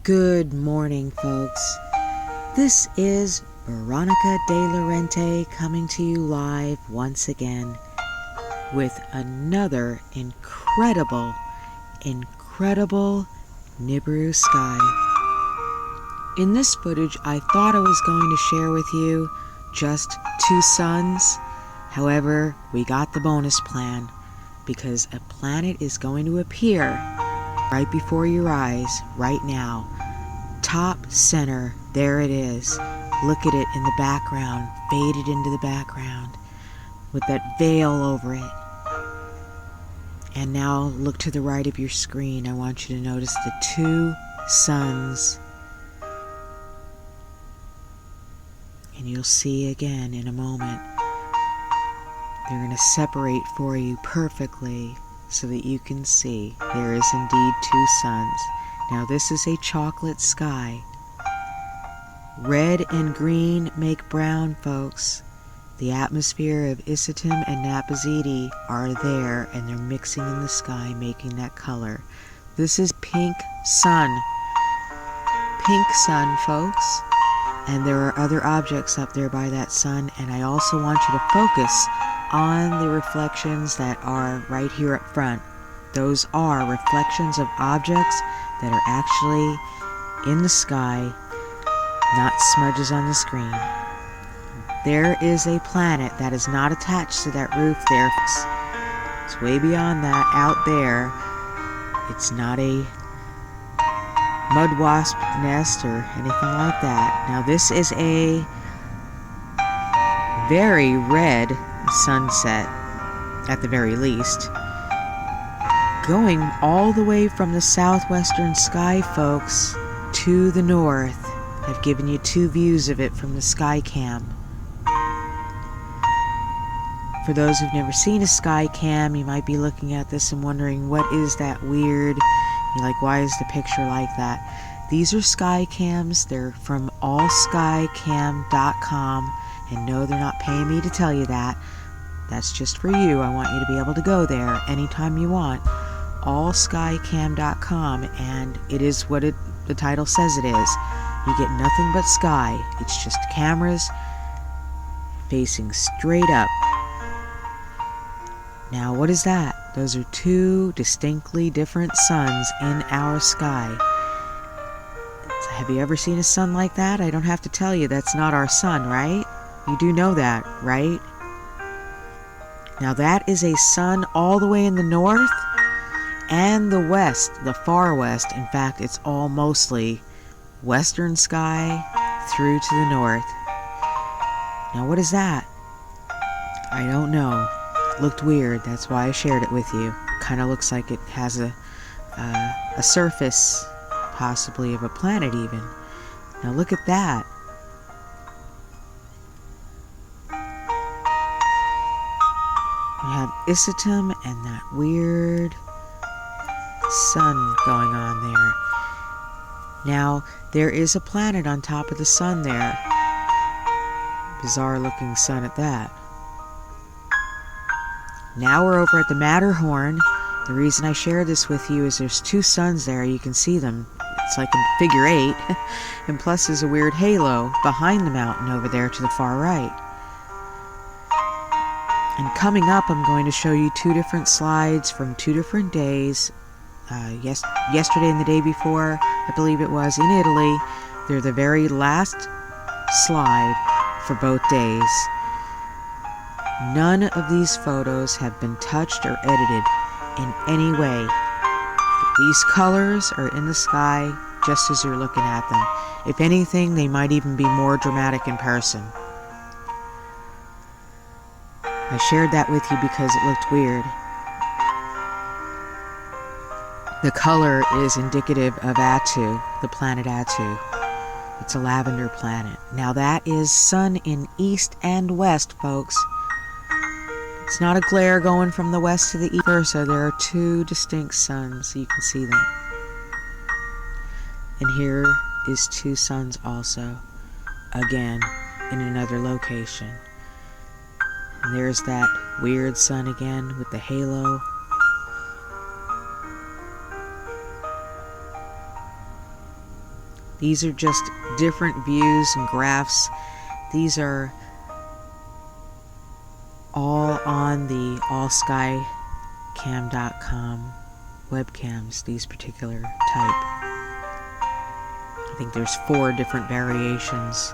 Good morning, folks. This is Veronica Day LaRetai coming to you live once again with another incredible NIBIRU sky. In this footage, I thought I was going to share with you just two suns. However, we got the bonus plan because a planet is going to appear right before your eyes right now. Top center, there it is. Look at it in the background, faded into the background with that veil over it. And now look to the right of your screen. I want you to notice the two suns. And you'll see again in a moment. They're going to separate for you perfectly so that you can see there is indeed two suns. Now this is a chocolate sky. Red and green make brown, folks. The atmosphere of Isitum and Napazidi are there, and they're mixing in the sky, making that color. This is pink sun. Pink sun, folks. And there are other objects up there by that sun, and I also want you to focus on the reflections that are right here up front. Those are reflections of objects that are actually in the sky, not smudges on the screen. There is a planet that is not attached to that roof there. It's way beyond that, out there. It's not a mud wasp nest or anything like that. Now this is a very red sunset, at the very least. Going all the way from the southwestern sky, folks, to the north. I've given you two views of it from the sky cam. For those who've never seen a sky cam, you might be looking at this and wondering, what is that weird? You're like, why is the picture like that? These are sky cams. They're from allskycam.com. And no, they're not paying me to tell you that. That's just for you. I want you to be able to go there anytime you want. allskycam.com, and it is what the title says it is. You get nothing but sky. It's just cameras facing straight up. Now, what is that? Those are two distinctly different suns in our sky. So have you ever seen a sun like that? I don't have to tell you, that's not our sun, right? You do know that, right? Now that is a sun all the way in the north and the west, the far west. In fact, it's all mostly western sky through to the north. Now what is that? I don't know. It looked weird, that's why I shared it with you. Kind of looks like it has a surface, possibly of a planet even. Now look at that. We have Isitum and that weird sun going on there. Now, there is a planet on top of the sun there. Bizarre looking sun at that. Now we're over at the Matterhorn. The reason I share this with you is there's two suns there. You can see them. It's like a figure 8. And plus there's a weird halo behind the mountain over there to the far right. And coming up, I'm going to show you two different slides from two different days. Yesterday and the day before, I believe it was, in Italy. They're the very last slide for both days. None of these photos have been touched or edited in any way. These colors are in the sky just as you're looking at them. If anything, they might even be more dramatic in person. I shared that with you because it looked weird. The color is indicative of Attu, the planet Attu. It's a lavender planet. Now that is sun in east and west, folks. It's not a glare going from the west to the east versa. There are two distinct suns. You can see them. And here is two suns also. Again, in another location. And there's that weird sun again with the halo. These are just different views and graphs. These are all on the allskycam.com webcams, these particular type. I think there's 4 different variations,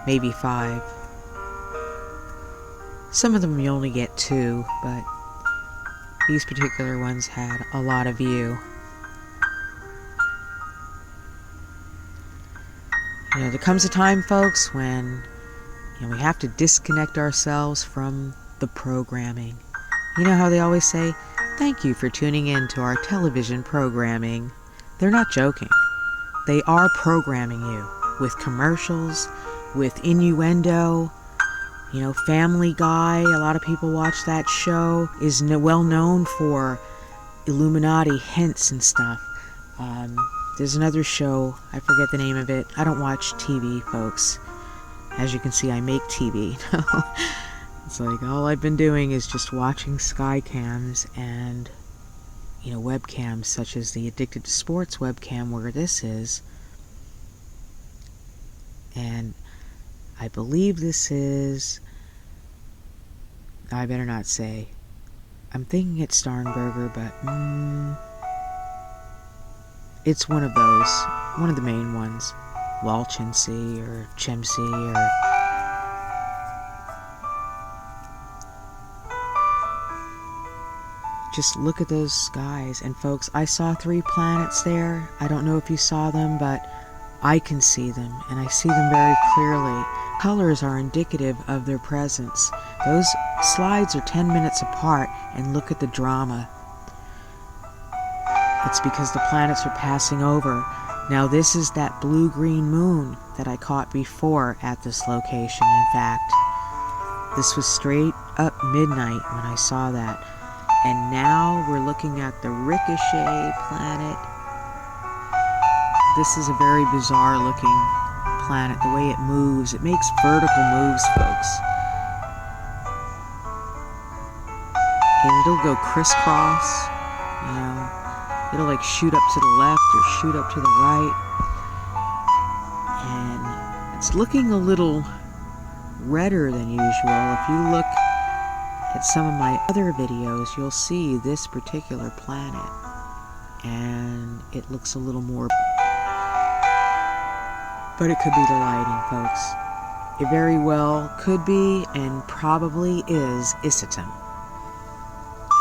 maybe 5. Some of them you only get 2, but these particular ones had a lot of view. You know, there comes a time, folks, when we have to disconnect ourselves from the programming. You know how they always say, "Thank you for tuning in to our television programming." They're not joking. They are programming you with commercials, with innuendo. You know, Family Guy, a lot of people watch that show, is well known for Illuminati hints and stuff. There's another show, I forget the name of it. I don't watch TV, folks. As you can see, I make TV. It's like all I've been doing is just watching skycams and, you know, webcams such as the Addicted to Sports webcam where this is. And I believe this is, I better not say. I'm thinking it's Starnberger, but it's one of those, one of the main ones. Walchensee or Chemsee or... Just look at those skies. And folks, I saw 3 planets there. I don't know if you saw them, but I can see them, and I see them very clearly. Colors are indicative of their presence. Those slides are 10 minutes apart, and look at the drama. It's because the planets are passing over. Now this is that blue-green moon that I caught before at this location. In fact, this was straight up midnight when I saw that. And now we're looking at the Ricochet planet. This is a very bizarre looking planet, the way it moves. It makes vertical moves, folks. And it'll go crisscross, you know. It'll like shoot up to the left or shoot up to the right. And it's looking a little redder than usual. If you look at some of my other videos, you'll see this particular planet. And it looks a little more... But it could be the lighting, folks. It very well could be and probably is Isitum.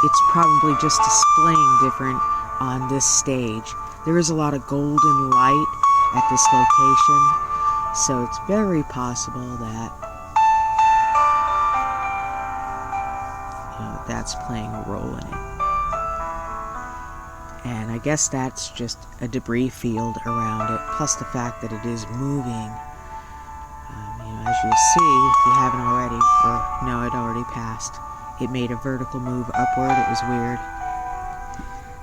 It's probably just displaying different on this stage. There is a lot of golden light at this location, so it's very possible that that's playing a role in it. And I guess that's just a debris field around it, plus the fact that it is moving. As you'll see, if you haven't already, or no, it already passed. It made a vertical move upward. It was weird.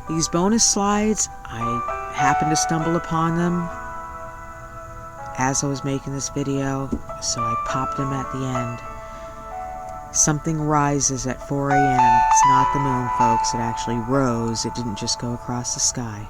These bonus slides, I happened to stumble upon them as I was making this video, so I popped them at the end. Something rises at 4 a.m. It's not the moon, folks. It actually rose. It didn't just go across the sky.